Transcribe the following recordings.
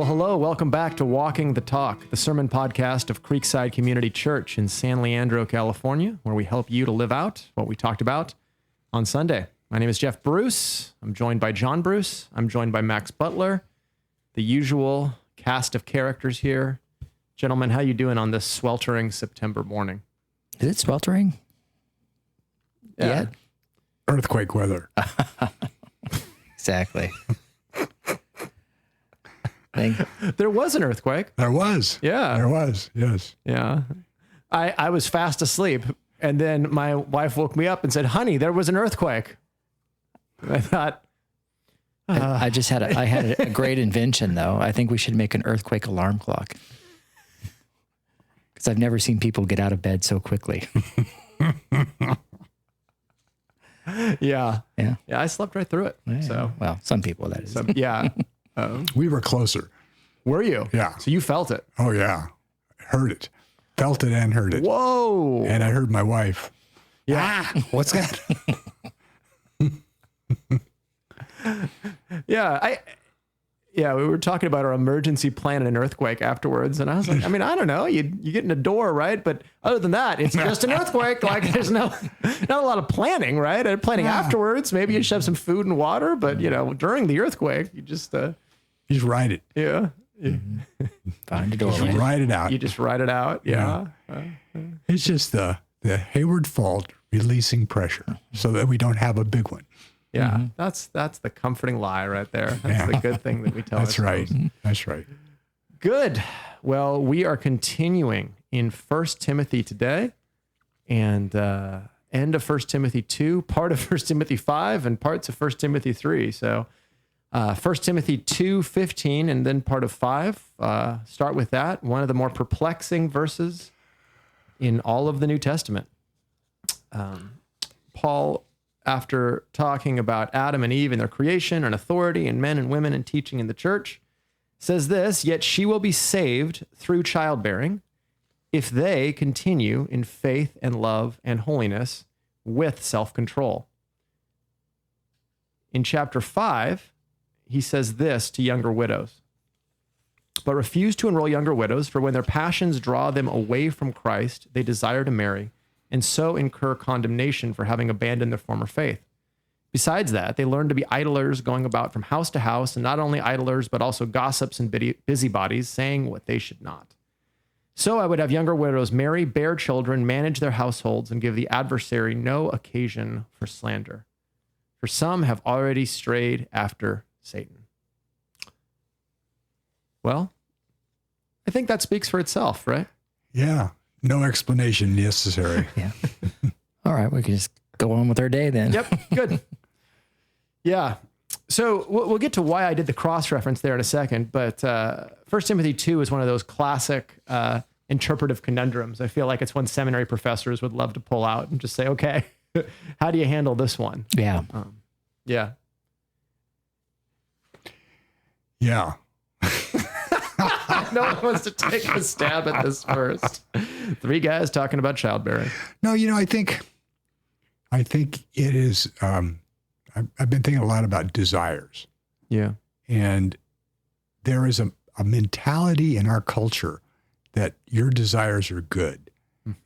Well, hello. Welcome back to Walking the Talk, the sermon podcast of Creekside Community Church in San Leandro, California, where we help you to live out what we talked about on Sunday. My name is Jeff Bruce. I'm joined by John Bruce. I'm joined by Max Butler, the usual cast of characters here. Gentlemen, how you doing on this sweltering September morning? Is it sweltering? Yeah. Earthquake weather. Exactly. There was an earthquake. There was. Yeah. There was, yes. Yeah. I was fast asleep, and then my wife woke me up and said, honey, there was an earthquake. And I thought... I had a great invention, though. I think we should make an earthquake alarm clock. Because I've never seen people get out of bed so quickly. Yeah. Yeah. Yeah, I slept right through it. Yeah. So, well, some people, that is. yeah. We were closer. Were you? Yeah. So you felt it? Oh, yeah. Heard it. Felt it and heard it. Whoa. And I heard my wife. Yeah. What's that? Yeah, we were talking about our emergency plan in an earthquake afterwards, and I was like, I don't know, you get in a door, right? But other than that, it's just an earthquake. Like, there's not a lot of planning, right? And planning afterwards, maybe you should have some food and water, but during the earthquake, you just Just ride it. yeah, Find a door. Just ride it out. you just ride it out. Yeah. It's just the Hayward fault releasing pressure so that we don't have a big one. Yeah, that's the comforting lie right there. That's the good thing that we tell That's right. ourselves. That's right. Good. Well, we are continuing in 1 Timothy today, and end of 1 Timothy 2, part of 1 Timothy 5, and parts of 1 Timothy 3. So 1 Timothy 2:15, and then part of 5. Start with that. One of the more perplexing verses in all of the New Testament. Paul, after talking about Adam and Eve and their creation and authority and men and women and teaching in the church, says this, yet she will be saved through childbearing if they continue in faith and love and holiness with self-control. In chapter 5, he says this to younger widows, but refuse to enroll younger widows, for when their passions draw them away from Christ, they desire to marry, and so incur condemnation for having abandoned their former faith. Besides that, they learn to be idlers, going about from house to house, and not only idlers, but also gossips and busybodies, saying what they should not. So I would have younger widows marry, bear children, manage their households, and give the adversary no occasion for slander. For some have already strayed after Satan. Well, I think that speaks for itself, right? Yeah. No explanation necessary. Yeah. All right. We can just go on with our day then. Yep. Good. Yeah. So we'll get to why I did the cross-reference there in a second, but 1 Timothy 2 is one of those classic interpretive conundrums. I feel like it's one seminary professors would love to pull out and just say, okay, how do you handle this one? Yeah. Yeah. Yeah. No one wants to take a stab at this first. 3 guys talking about childbearing. No, I think it is, I've been thinking a lot about desires. Yeah. And there is a mentality in our culture that your desires are good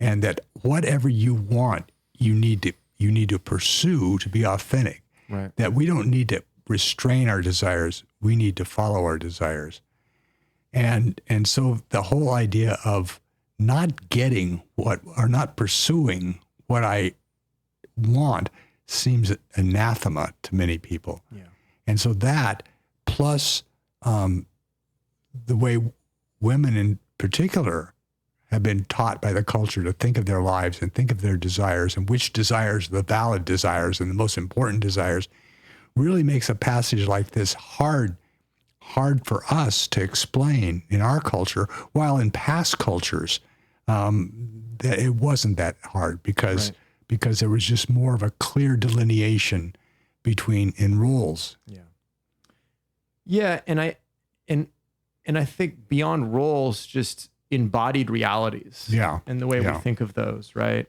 and that whatever you want, you need to pursue to be authentic. Right. That we don't need to restrain our desires. We need to follow our desires. And so the whole idea of not getting or not pursuing what I want seems anathema to many people. Yeah. And so that plus the way women in particular have been taught by the culture to think of their lives and think of their desires and which desires, the valid desires and the most important desires, really makes a passage like this hard for us to explain in our culture, while in past cultures, that it wasn't that hard because there was just more of a clear delineation in roles. Yeah. Yeah, and I think beyond roles, just embodied realities. Yeah. And the way we think of those, right?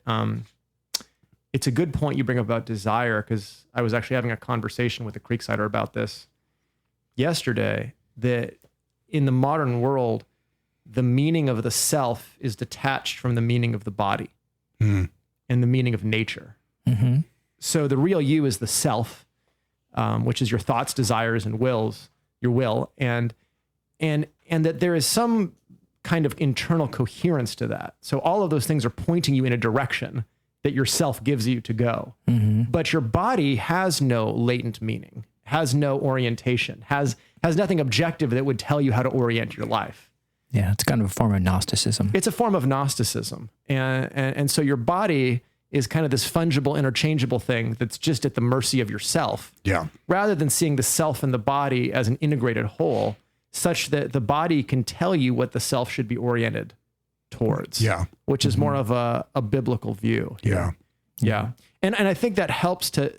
It's a good point you bring up about desire, because I was actually having a conversation with a Creeksider about this yesterday, that in the modern world, the meaning of the self is detached from the meaning of the body and the meaning of nature. Mm-hmm. So the real you is the self, which is your thoughts, desires, and wills, your will, and that there is some kind of internal coherence to that. So all of those things are pointing you in a direction that your self gives you to go. Mm-hmm. But your body has no latent meaning, has no orientation, has nothing objective that would tell you how to orient your life. Yeah, it's kind of a form of Gnosticism. It's a form of Gnosticism. And so your body is kind of this fungible, interchangeable thing that's just at the mercy of yourself. Yeah. Rather than seeing the self and the body as an integrated whole, such that the body can tell you what the self should be oriented towards. Yeah. Which is more of a biblical view. Yeah. Yeah. And I think that helps to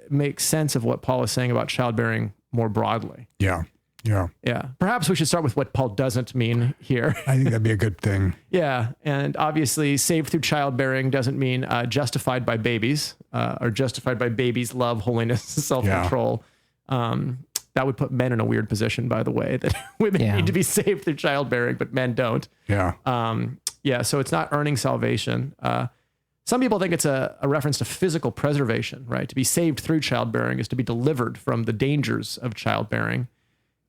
make sense of what Paul is saying about childbearing more broadly. Yeah. Yeah. Yeah. Perhaps we should start with what Paul doesn't mean here. I think that'd be a good thing. Yeah. And obviously, saved through childbearing doesn't mean justified by babies or justified by babies' love, holiness, self-control. That would put men in a weird position, by the way, that women need to be saved through childbearing, but men don't. Yeah. So it's not earning salvation. Some people think it's a reference to physical preservation, right? To be saved through childbearing is to be delivered from the dangers of childbearing.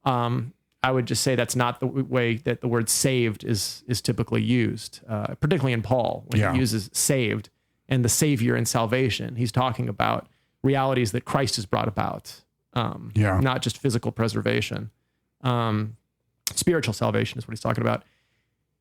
I would just say that's not the way that the word saved is typically used, particularly in Paul, when he uses saved and the Savior and salvation. He's talking about realities that Christ has brought about, not just physical preservation. Spiritual salvation is what he's talking about.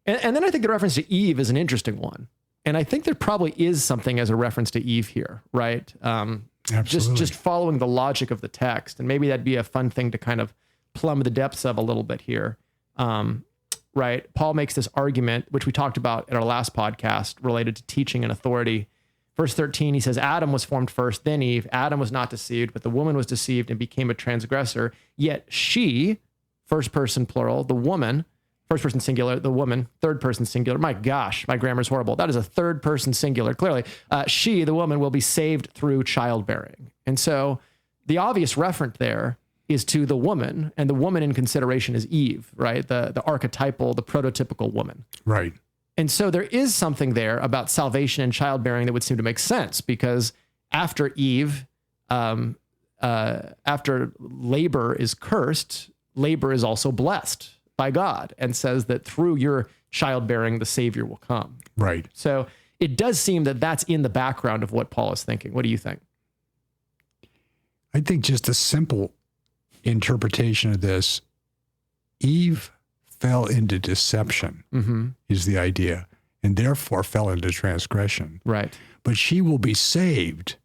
And then I think the reference to Eve is an interesting one. And I think there probably is something as a reference to Eve here, right? Absolutely. Just following the logic of the text. And maybe that'd be a fun thing to kind of plumb the depths of a little bit here. Right? Paul makes this argument, which we talked about at our last podcast, related to teaching and authority. Verse 13, he says, Adam was formed first, then Eve. Adam was not deceived, but the woman was deceived and became a transgressor. Yet she, first person plural, the woman, first person singular, the woman, third person singular. My gosh, my grammar's horrible. That is a third person singular. Clearly, she, the woman, will be saved through childbearing. And so the obvious referent there is to the woman, and the woman in consideration is Eve, right? The archetypal, the prototypical woman. Right. And so there is something there about salvation and childbearing that would seem to make sense, because after Eve, after labor is cursed, labor is also blessed by God, and says that through your childbearing, the Savior will come. Right. So it does seem that that's in the background of what Paul is thinking. What do you think? I think just a simple interpretation of this, Eve fell into deception, is the idea, and therefore fell into transgression. Right. But she will be saved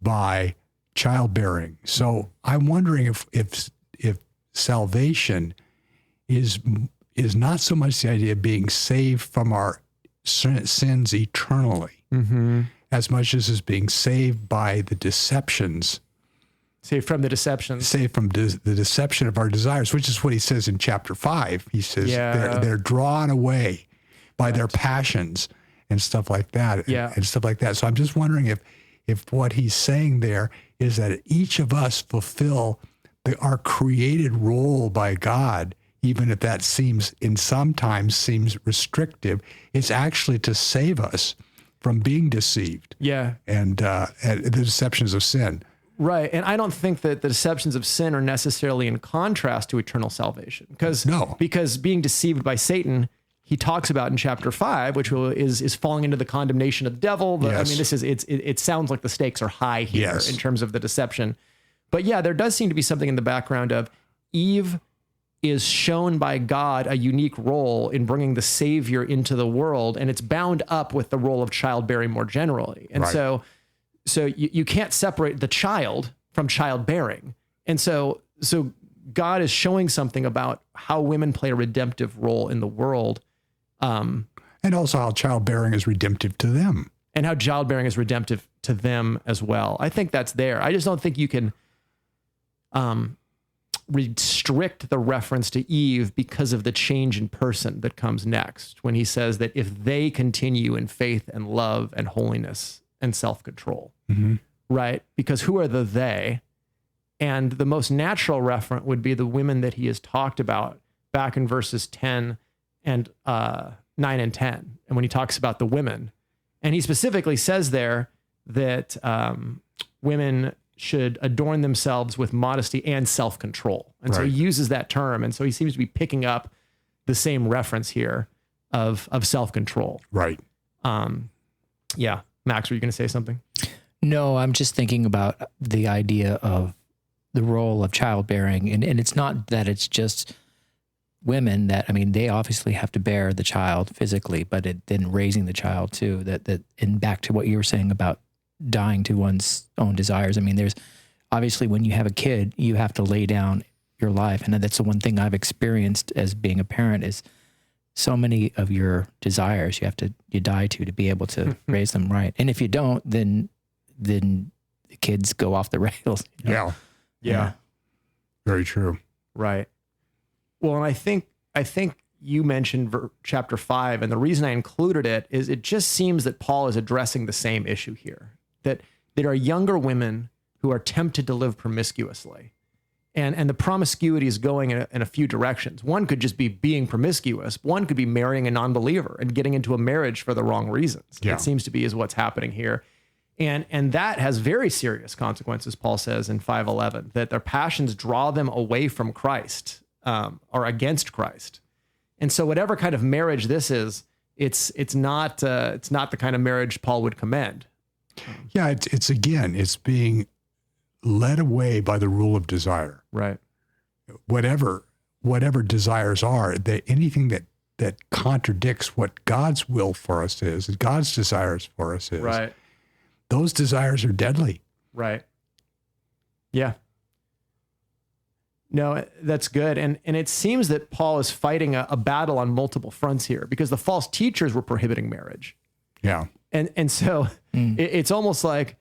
by childbearing. So I'm wondering if salvation is not so much the idea of being saved from our sins eternally, as much as is being saved by the deceptions. Saved from the deceptions. Saved from the deception of our desires, which is what he says in chapter 5. He says they're drawn away by their passions and stuff like that. And stuff like that. So I'm just wondering if what he's saying there is that each of us fulfill our created role by God, even if that sometimes seems restrictive. It's actually to save us from being deceived. Yeah. And the deceptions of sin. Right. And I don't think that the deceptions of sin are necessarily in contrast to eternal salvation. Because being deceived by Satan, he talks about in chapter 5, which is falling into the condemnation of the devil. I mean, it sounds like the stakes are high here in terms of the deception. But yeah, there does seem to be something in the background of Eve is shown by God a unique role in bringing the Savior into the world, and it's bound up with the role of childbearing more generally. And so you can't separate the child from childbearing. And so God is showing something about how women play a redemptive role in the world. And also how childbearing is redemptive to them. And how childbearing is redemptive to them as well. I think that's there. I just don't think you can restrict the reference to Eve because of the change in person that comes next, when he says that if they continue in faith and love and holiness and self-control, right? Because who are the they? And the most natural referent would be the women that he has talked about back in verses 10 and 9 and 10. And when he talks about the women, and he specifically says there that women should adorn themselves with modesty and self-control. And so he uses that term. And so he seems to be picking up the same reference here of self-control. Right. Yeah. Max, were you going to say something? No, I'm just thinking about the idea of the role of childbearing. And it's not that it's just women that, I mean, they obviously have to bear the child physically, but then raising the child too, and back to what you were saying about dying to one's own desires. I mean, there's obviously when you have a kid, you have to lay down your life. And that's the one thing I've experienced as being a parent is so many of your desires you die to be able to raise them right. And if you don't, then the kids go off the rails. You know? Yeah. Very true. Right. Well, and I think you mentioned chapter 5, and the reason I included it is it just seems that Paul is addressing the same issue here, that there are younger women who are tempted to live promiscuously. And the promiscuity is going in a few directions. One could just be being promiscuous. One could be marrying a non-believer and getting into a marriage for the wrong reasons. Yeah. It seems to be is what's happening here. And that has very serious consequences, Paul says in 5:11, that their passions draw them away from Christ, or against Christ. And so whatever kind of marriage this is, it's not the kind of marriage Paul would commend. Yeah, it's being led away by the rule of desire. Right. Whatever desires are, anything that contradicts what God's will for us is, God's desires for us is. Right. Those desires are deadly. Right. Yeah. No, that's good. And it seems that Paul is fighting a battle on multiple fronts here because the false teachers were prohibiting marriage. Yeah. And so it's almost like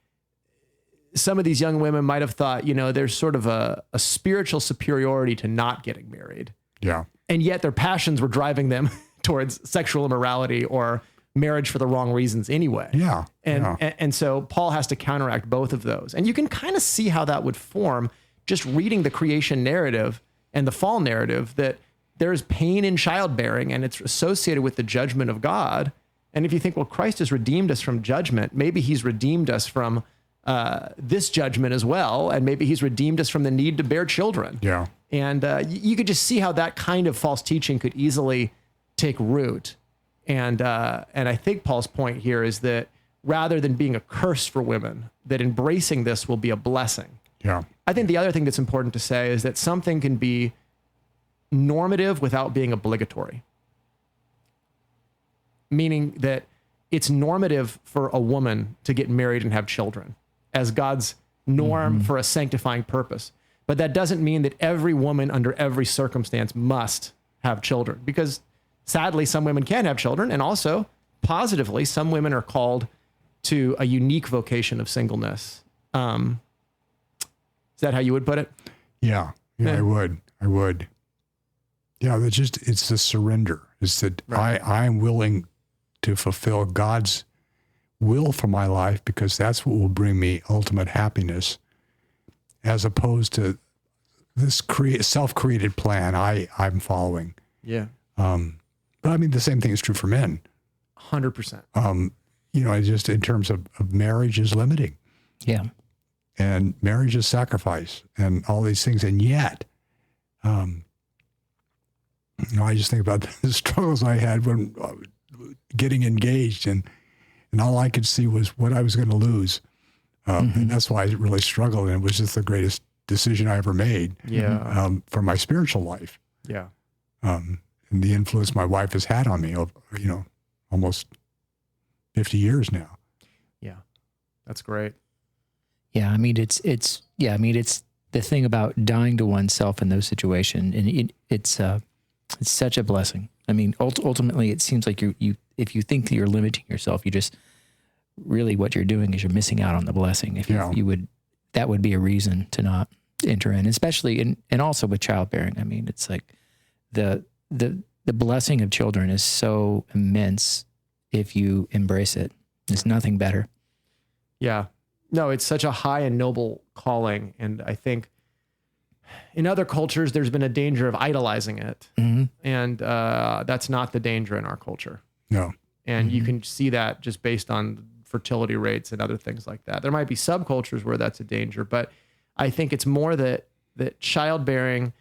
some of these young women might have thought, there's sort of a spiritual superiority to not getting married. Yeah. And yet their passions were driving them towards sexual immorality or marriage for the wrong reasons anyway. Yeah. And so Paul has to counteract both of those. And you can kind of see how that would form just reading the creation narrative and the fall narrative, that there's pain in childbearing and it's associated with the judgment of God. And if you think, well, Christ has redeemed us from judgment, maybe he's redeemed us from this judgment as well. And maybe he's redeemed us from the need to bear children. Yeah. And you could just see how that kind of false teaching could easily take root. And I think Paul's point here is that rather than being a curse for women, that embracing this will be a blessing. Yeah. I think the other thing that's important to say is that something can be normative without being obligatory. Meaning that it's normative for a woman to get married and have children as God's norm for a sanctifying purpose. But that doesn't mean that every woman under every circumstance must have children, because sadly, some women can have children. And also positively, some women are called to a unique vocation of singleness. Is that how you would put it? Yeah. Yeah. I would. Yeah. It's the surrender. It's that I'm willing to fulfill God's will for my life because that's what will bring me ultimate happiness, as opposed to this self-created plan I'm following. Yeah. But I mean, the same thing is true for men. 100%. Just in terms of marriage is limiting. Yeah. And marriage is sacrifice and all these things. And yet, I just think about the struggles I had when getting engaged, and all I could see was what I was going to lose. And that's why I really struggled. And it was just the greatest decision I ever made for my spiritual life. Yeah. And the influence my wife has had on me over, almost 50 years now. Yeah. That's great. Yeah. I mean, it's the thing about dying to oneself in those situations, and it's such a blessing. I mean, ultimately it seems like if you think that you're limiting yourself, you just really, what you're doing is you're missing out on the blessing. If that would be a reason to not enter in, especially and also with childbearing. I mean, it's like the blessing of children is so immense if you embrace it. There's nothing better. Yeah. No, it's such a high and noble calling. And I think in other cultures, there's been a danger of idolizing it. Mm-hmm. And that's not the danger in our culture. No. And you can see that just based on fertility rates and other things like that. There might be subcultures where that's a danger, but I think it's more that childbearing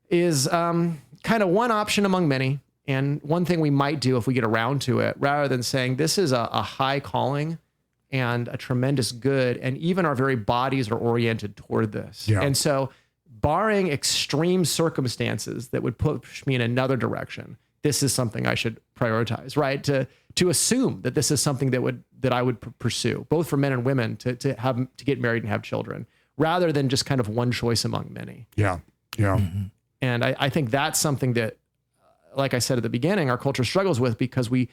is kind of one option among many. And one thing we might do if we get around to it, rather than saying this is a high calling and a tremendous good, and even our very bodies are oriented toward this. Yeah. And so barring extreme circumstances that would push me in another direction, this is something I should prioritize, right? To assume that this is something that I would pursue, both for men and women, to get married and have children, rather than just kind of one choice among many. Yeah. Yeah. And I think that's something that, like I said at the beginning, our culture struggles with, because we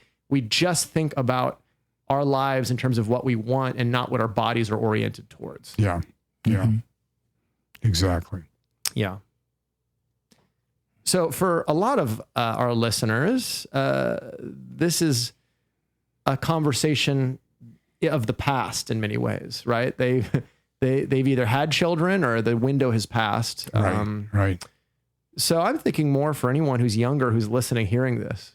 just think about our lives in terms of what we want and not what our bodies are oriented towards. Yeah. Yeah. Exactly. Yeah. So for a lot of our listeners, this is a conversation of the past in many ways, right? They've either had children or the window has passed. Right. So I'm thinking more for anyone who's younger, who's listening, hearing this,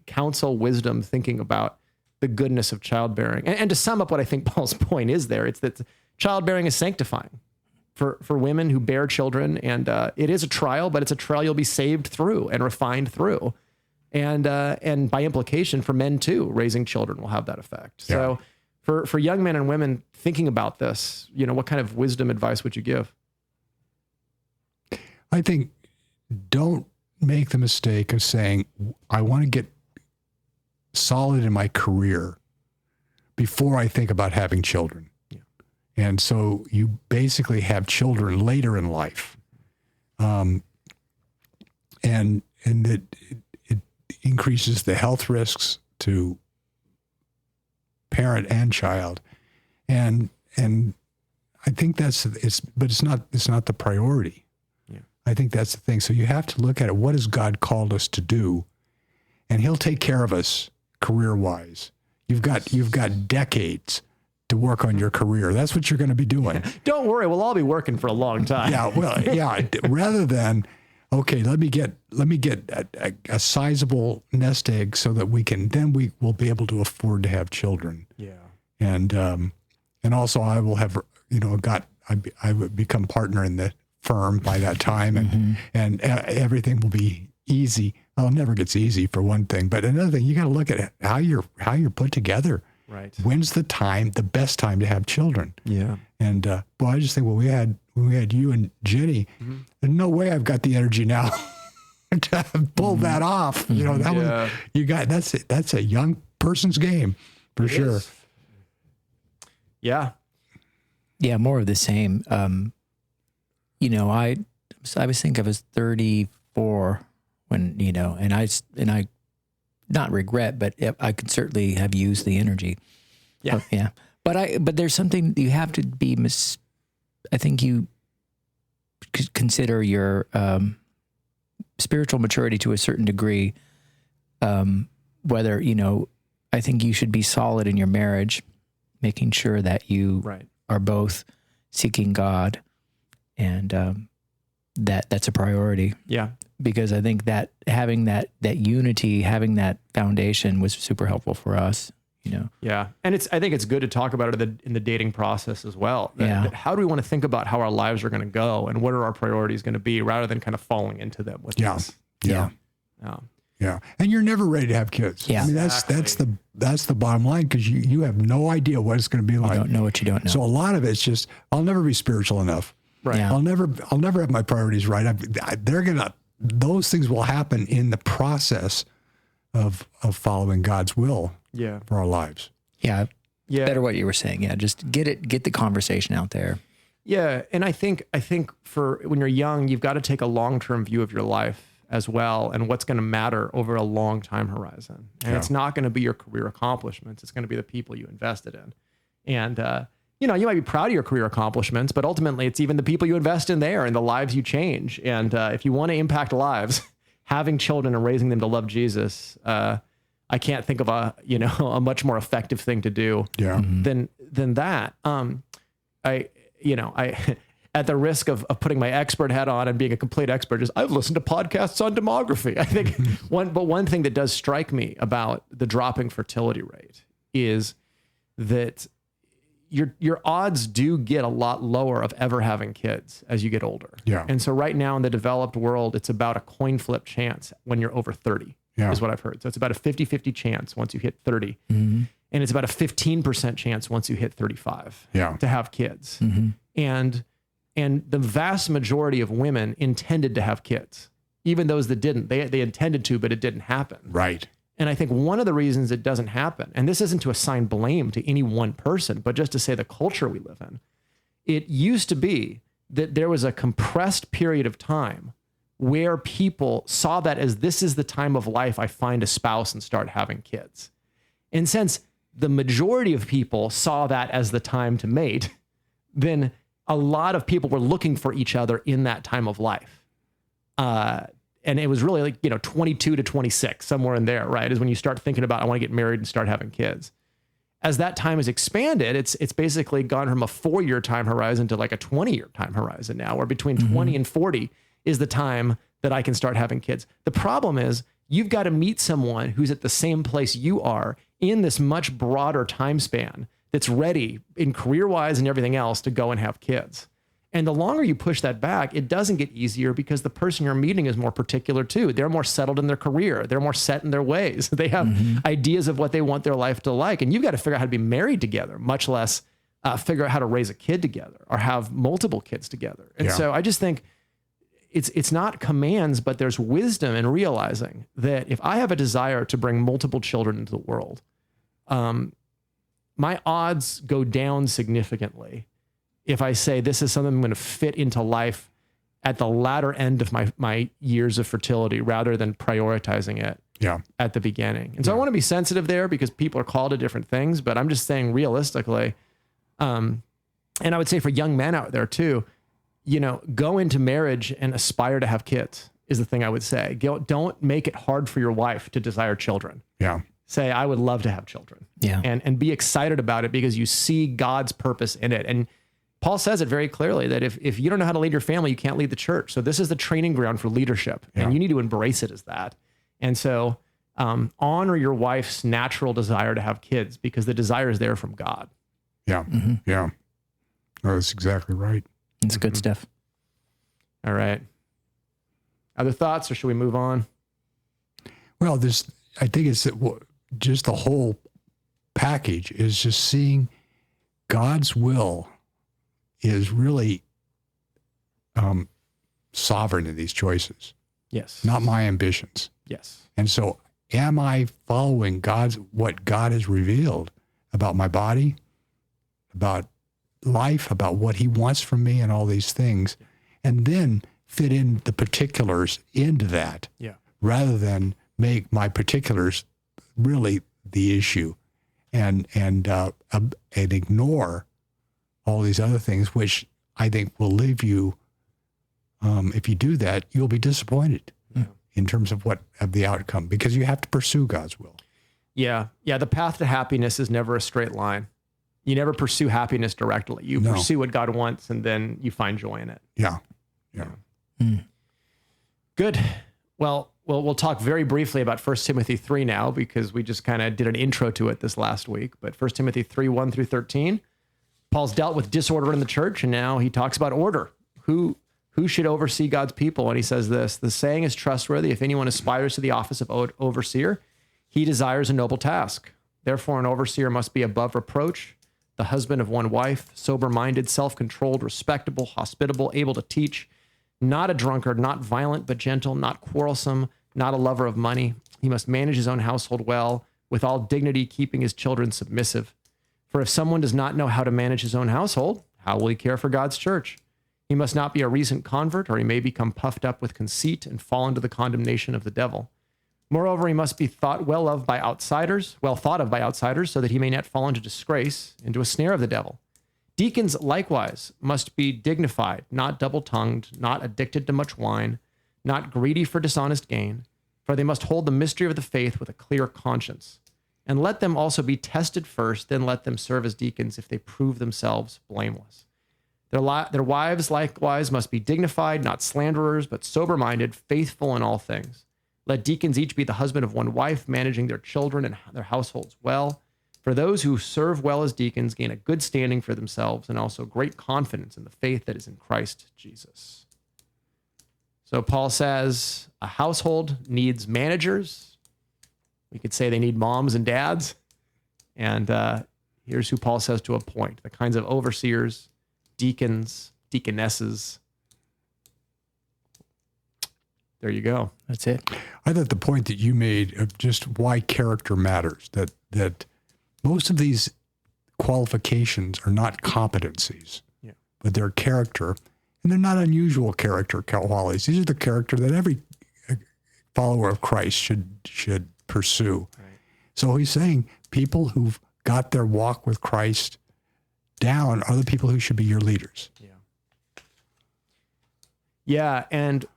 counsel, wisdom, thinking about the goodness of childbearing. And to sum up what I think Paul's point is there, it's that childbearing is sanctifying for women who bear children. And it is a trial, but it's a trial you'll be saved through and refined through. And by implication for men too, raising children will have that effect. Yeah. So for young men and women thinking about this, what kind of wisdom advice would you give? I think don't make the mistake of saying, I want to get solid in my career before I think about having children. Yeah. And so you basically have children later in life. And it increases the health risks to parent and child. And I think but it's not the priority. Yeah. I think that's the thing. So you have to look at it. What has God called us to do? And he'll take care of us career-wise. You've got decades to work on your career. That's what you're going to be doing. Don't worry, we'll all be working for a long time. Yeah, well, yeah. Rather than, okay, let me get a sizable nest egg so that we will be able to afford to have children. Yeah. And also I will have, I would become partner in the firm by that time, and everything will be easy. Well, it never gets easy for one thing, but another thing, you got to look at how you're put together. Right. When's the best time to have children? Yeah. And I just think, when we had you and Jenny, there's no way I've got the energy now to pull that off. That's a young person's game for sure. Is. Yeah. Yeah, more of the same. I was 34 when, and I not regret, but I could certainly have used the energy. Yeah. Yeah. But there's something you have to be, I think you could consider your spiritual maturity to a certain degree, whether, I think you should be solid in your marriage, making sure that you are both seeking God, and that's a priority. Yeah. Because I think that having that unity, having that foundation was super helpful for us, Yeah. And I think it's good to talk about it in the dating process as well. Yeah. How do we want to think about how our lives are going to go, and what are our priorities going to be, rather than kind of falling into them with this? Yeah. Yeah. And you're never ready to have kids. Yeah. I mean, that's the bottom line, because you have no idea what it's going to be like. You don't know what you don't know. So a lot of it's just, I'll never be spiritual enough. Right. Yeah. I'll never have my priorities right. Those things will happen in the process of following God's will for our lives. Yeah. Yeah. Better what you were saying. Yeah. Just get the conversation out there. Yeah. And I think for when you're young, you've got to take a long-term view of your life as well, and what's going to matter over a long time horizon. And it's not going to be your career accomplishments. It's going to be the people you invested in. And, you might be proud of your career accomplishments, but ultimately it's even the people you invest in there and the lives you change. And if you want to impact lives, having children and raising them to love Jesus, I can't think of a much more effective thing to do than that. at the risk of putting my expert hat on and being a complete expert, is I've listened to podcasts on demography. I think one thing that does strike me about the dropping fertility rate is that your odds do get a lot lower of ever having kids as you get older. Yeah. And so right now in the developed world, it's about a coin flip chance when you're over 30, is what I've heard. So it's about a 50-50 chance once you hit 30. Mm-hmm. And it's about a 15% chance once you hit 35 to have kids. Mm-hmm. And the vast majority of women intended to have kids. Even those that didn't, they intended to, but it didn't happen. Right. And I think one of the reasons it doesn't happen, and this isn't to assign blame to any one person, but just to say the culture we live in, it used to be that there was a compressed period of time where people saw that as this is the time of life I find a spouse and start having kids. And since the majority of people saw that as the time to mate, then a lot of people were looking for each other in that time of life. And it was really like, 22 to 26, somewhere in there, right? Is when you start thinking about, I want to get married and start having kids. As that time has expanded, it's basically gone from a 4-year time horizon to like a 20-year time horizon now, where between 20 and 40 is the time that I can start having kids. The problem is you've got to meet someone who's at the same place you are in this much broader time span that's ready in career-wise and everything else to go and have kids. And the longer you push that back, it doesn't get easier because the person you're meeting is more particular too. They're more settled in their career. They're more set in their ways. They have ideas of what they want their life to like. And you've got to figure out how to be married together, much less figure out how to raise a kid together or have multiple kids together. And so I just think it's not commands, but there's wisdom in realizing that if I have a desire to bring multiple children into the world, my odds go down significantly if I say this is something I'm going to fit into life at the latter end of my years of fertility rather than prioritizing it at the beginning. And so I want to be sensitive there because people are called to different things, but I'm just saying realistically, and I would say for young men out there too, go into marriage and aspire to have kids is the thing I would say. Don't make it hard for your wife to desire children. Yeah. Say, I would love to have children. Yeah. And be excited about it because you see God's purpose in it. And Paul says it very clearly that if you don't know how to lead your family, you can't lead the church. So this is the training ground for leadership, and you need to embrace it as that. And so honor your wife's natural desire to have kids because the desire is there from God. Yeah. Yeah. Oh, that's exactly right. It's good stuff. All right. Other thoughts, or should we move on? Well, I think it's just the whole package is just seeing God's will is really sovereign in these choices. Yes. Not my ambitions. Yes. And so am I following what God has revealed about my body, about life, about what he wants from me and all these things, and then fit in the particulars into that rather than make my particulars really the issue and ignore all these other things, which I think will leave you, if you do that, you'll be disappointed in terms of the outcome, because you have to pursue God's will. Yeah. Yeah. The path to happiness is never a straight line. You never pursue happiness directly. You pursue what God wants, and then you find joy in it. Yeah. Good. Well, we'll talk very briefly about 1 Timothy 3 now, because we just kind of did an intro to it this last week. But 1 Timothy 3, 1 through 13, Paul's dealt with disorder in the church, and now he talks about order. Who should oversee God's people? And he says this: the saying is trustworthy. If anyone aspires to the office of overseer, he desires a noble task. Therefore, an overseer must be above reproach, the husband of one wife, sober-minded, self-controlled, respectable, hospitable, able to teach, not a drunkard, not violent, but gentle, not quarrelsome, not a lover of money. He must manage his own household well, with all dignity, keeping his children submissive. For if someone does not know how to manage his own household, how will he care for God's church? He must not be a recent convert, or he may become puffed up with conceit and fall into the condemnation of the devil. Moreover, he must be thought well thought of by outsiders, so that he may not fall into disgrace, into a snare of the devil. Deacons likewise must be dignified, not double-tongued, not addicted to much wine, not greedy for dishonest gain, for they must hold the mystery of the faith with a clear conscience. And let them also be tested first, then let them serve as deacons if they prove themselves blameless. Their wives likewise must be dignified, not slanderers, but sober-minded, faithful in all things. Let deacons each be the husband of one wife, managing their children and their households well. For those who serve well as deacons gain a good standing for themselves and also great confidence in the faith that is in Christ Jesus. So Paul says a household needs managers. We could say they need moms and dads. And here's who Paul says to appoint: the kinds of overseers, deacons, deaconesses. There you go. That's it. I thought the point that you made of just why character matters, that most of these qualifications are not competencies, but they're character, and they're not unusual character qualities. These are the character that every follower of Christ should pursue. Right. So he's saying people who've got their walk with Christ down are the people who should be your leaders. Yeah, and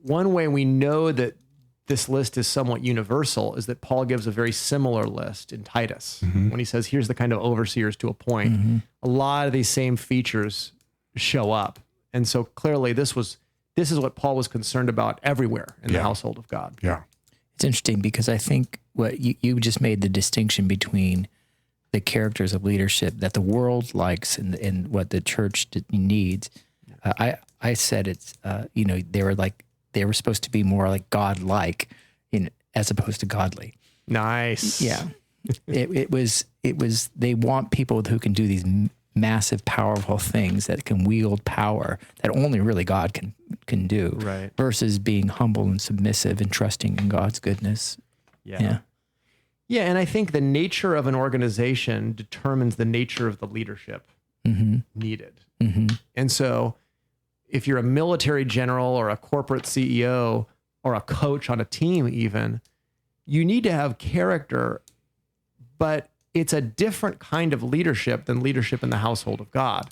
one way we know that this list is somewhat universal is that Paul gives a very similar list in Titus. When he says, here's the kind of overseers to appoint. A lot of these same features show up. And so clearly this is what Paul was concerned about everywhere in the household of God. Yeah. It's interesting because I think what you just made the distinction between the characters of leadership that the world likes and what the church needs. I said it's, they were supposed to be more like God-like as opposed to godly. Nice. Yeah. It was, they want people who can do these massive, powerful things that can wield power that only really God can do. Right. Versus being humble and submissive and trusting in God's goodness. Yeah. Yeah, and I think the nature of an organization determines the nature of the leadership needed. And so if you're a military general or a corporate CEO or a coach on a team even, you need to have character, but it's a different kind of leadership than leadership in the household of God.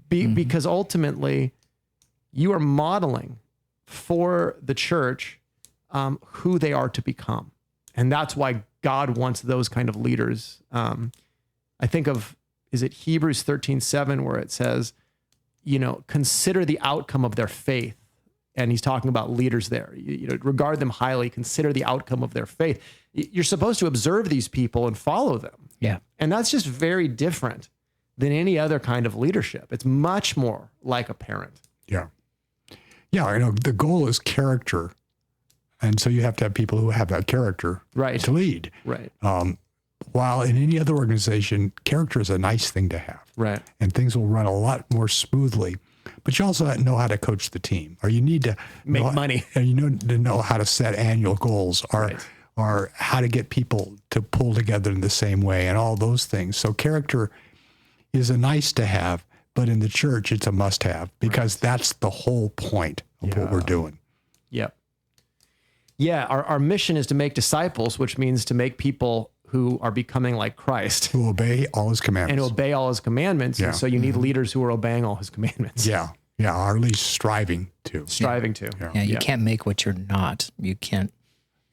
Because ultimately, you are modeling for the church who they are to become. And that's why God wants those kind of leaders. I think of, is it Hebrews 13:7, where it says, consider the outcome of their faith. And he's talking about leaders there. Regard them highly, consider the outcome of their faith. You're supposed to observe these people and follow them. Yeah. And that's just very different than any other kind of leadership. It's much more like a parent. Yeah. Yeah, the goal is character. And so you have to have people who have that character to lead. Right. While in any other organization, character is a nice thing to have. Right. And things will run a lot more smoothly. But you also know how to coach the team, or you need to make money. And you need to know how to set annual goals, or how to get people to pull together in the same way, and all those things. So character is a nice to have, but in the church, it's a must have, because that's the whole point of what we're doing. Yep. Yeah. Our mission is to make disciples, which means to make people who are becoming like Christ. Who obey all his commandments. And obey all his commandments. Yeah. And so you need leaders who are obeying all his commandments. Yeah. Yeah. Or at least striving to. Yeah. You can't make what you're not. You can't.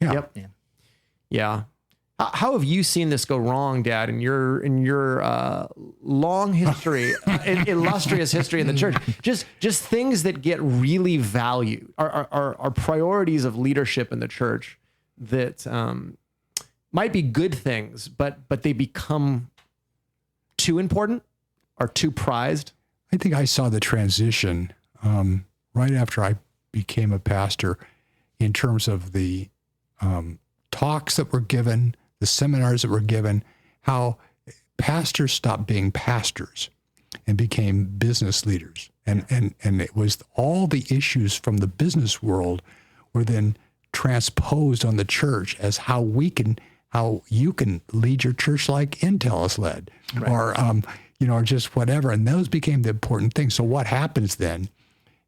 Yeah. Yep. Yeah. How have you seen this go wrong, Dad, in your long history, illustrious history in the church? Just things that get really valued are priorities of leadership in the church that might be good things, but they become too important or too prized. I think I saw the transition right after I became a pastor in terms of the talks that were given, the seminars that were given, how pastors stopped being pastors and became business leaders. And it was all the issues from the business world were then transposed on the church as how you can lead your church like Intel is led, or just whatever. And those became the important things. So what happens then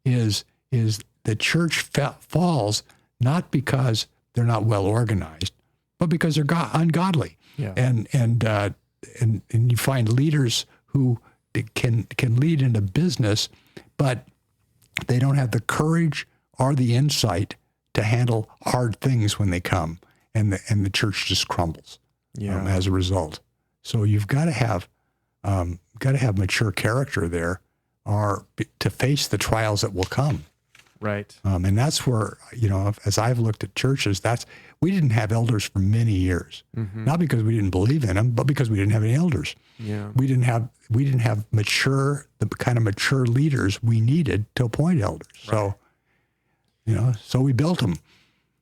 is the church falls not because they're not well organized, but because they're ungodly. Yeah. And you find leaders who can lead into business, but they don't have the courage or the insight to handle hard things when they come. And the church just crumbles as a result. So you've got to have mature character there, are to face the trials that will come. Right. And that's where, as I've looked at churches, we didn't have elders for many years, not because we didn't believe in them, but because we didn't have any elders. Yeah. We didn't have the kind of mature leaders we needed to appoint elders. Right. So, so we built them.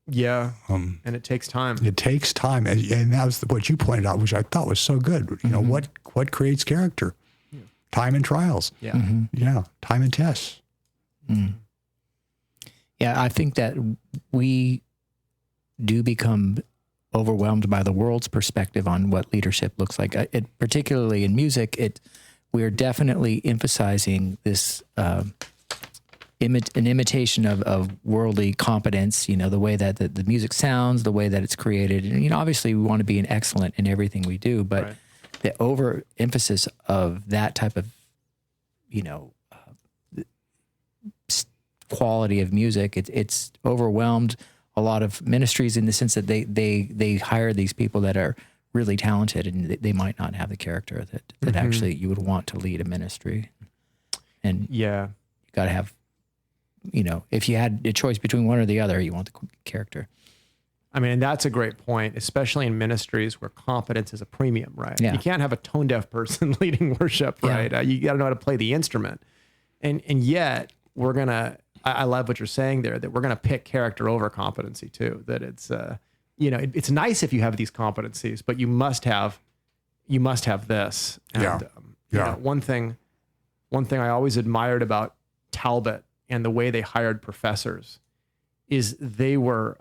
Yeah. And it takes time. It takes time. And that was what you pointed out, which I thought was so good. What creates character? Yeah. Time and trials. Yeah. Yeah. Time and tests. Yeah, I think that we do become overwhelmed by the world's perspective on what leadership looks like. Particularly in music, we're definitely emphasizing this an imitation of worldly competence. The way that the music sounds, the way that it's created, and obviously we want to be excellent in everything we do, but the overemphasis of that type of quality of music, it's overwhelmed a lot of ministries in the sense that they hire these people that are really talented and they might not have the character that actually you would want to lead a ministry. And you got to have, if you had a choice between one or the other, you want the character. I mean, and that's a great point, especially in ministries where competence is a premium, right? Yeah. You can't have a tone deaf person leading worship, right? Yeah. You got to know how to play the instrument. And yet I love what you're saying there, that we're going to pick character over competency too. That it's, it's nice if you have these competencies, but you must have this. And, one thing I always admired about Talbot and the way they hired professors is they were,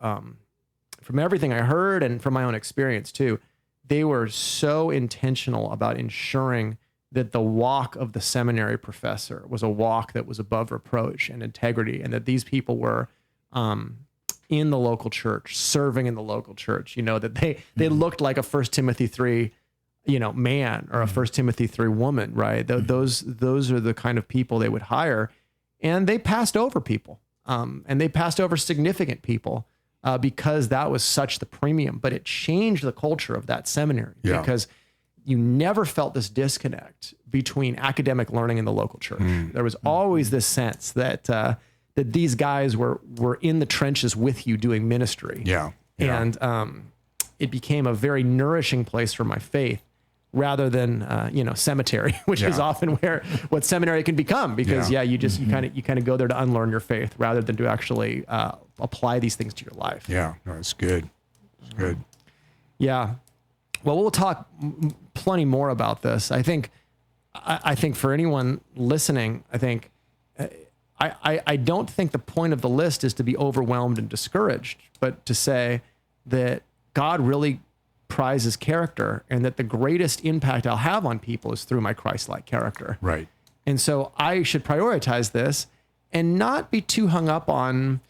from everything I heard and from my own experience too, they were so intentional about ensuring that the walk of the seminary professor was a walk that was above reproach and integrity, and that these people were in the local church, serving in the local church, that they looked like a 1 Timothy 3, man, or a 1 Timothy 3 woman, right? Those are the kind of people they would hire, and they passed over people, and they passed over significant people because that was such the premium, but it changed the culture of that seminary because you never felt this disconnect between academic learning and the local church. There was always this sense that that these guys were in the trenches with you doing ministry. Yeah. And it became a very nourishing place for my faith, rather than cemetery, which is often what seminary can become, because you kind of go there to unlearn your faith rather than to actually apply these things to your life. Yeah, no, it's good. It's good. Yeah. Well, we'll talk plenty more about this. I think for anyone listening, I don't think the point of the list is to be overwhelmed and discouraged, but to say that God really prizes character, and that the greatest impact I'll have on people is through my Christ-like character. Right. And so I should prioritize this and not be too hung up on,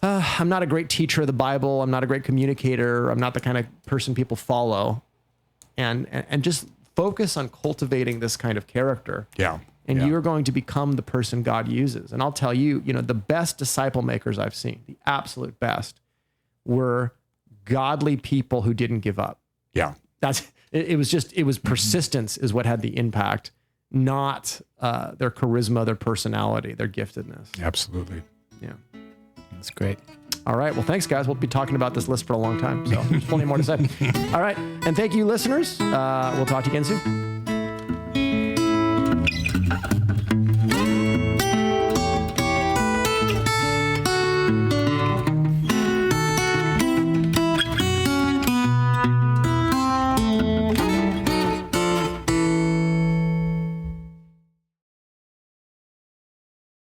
I'm not a great teacher of the Bible. I'm not a great communicator. I'm not the kind of person people follow, and just focus on cultivating this kind of character. Yeah. And you're going to become the person God uses. And I'll tell you, the best disciple makers I've seen, the absolute best, were godly people who didn't give up. Yeah. It was persistence is what had the impact, not their charisma, their personality, their giftedness. Absolutely. Yeah. That's great. All right. Well, thanks, guys. We'll be talking about this list for a long time, so there's plenty more to say. All right. And thank you, listeners. We'll talk to you again soon.